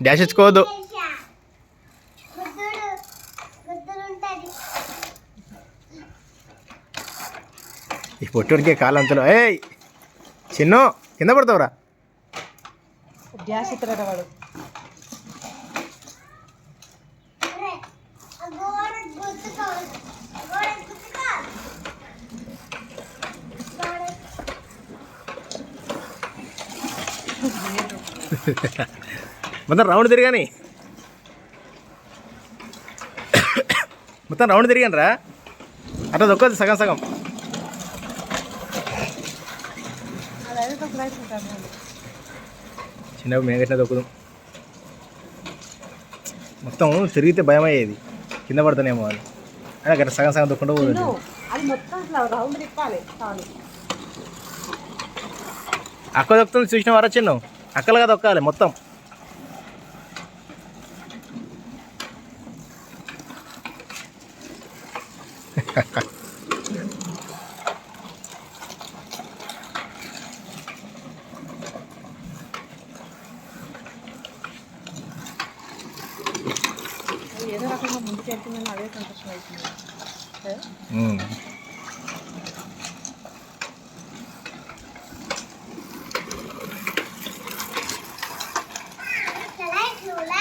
Dash ఇచ్చుకోవద్దు. ఈ పొట్టుడికే కాలంతలో ఏయ్ చిన్ను కింద పడతావురా. డాష్ ఇస్తారట వాడు. మొత్తం రౌండ్ తిరిగాని, మొత్తం రౌండ్ తిరిగాను రా. అట్లా దొక్కదు సగం సగం. చిన్నప్పుడు మేము గట్టిన దొక్కుదాం. మొత్తం తిరిగితే భయం అయ్యేది కింద పడతానేమో అని. అదే గట్ట సగం సగం దొక్కుంటూ పోతుంది. అక్క దొక్కుతుంది చూసిన వారా చిన్న అక్కలుగా దొక్కాలి మొత్తం. ఏదో రకంగా ముందుకు వెళ్తుందని అదే సంతోషం అవుతుంది.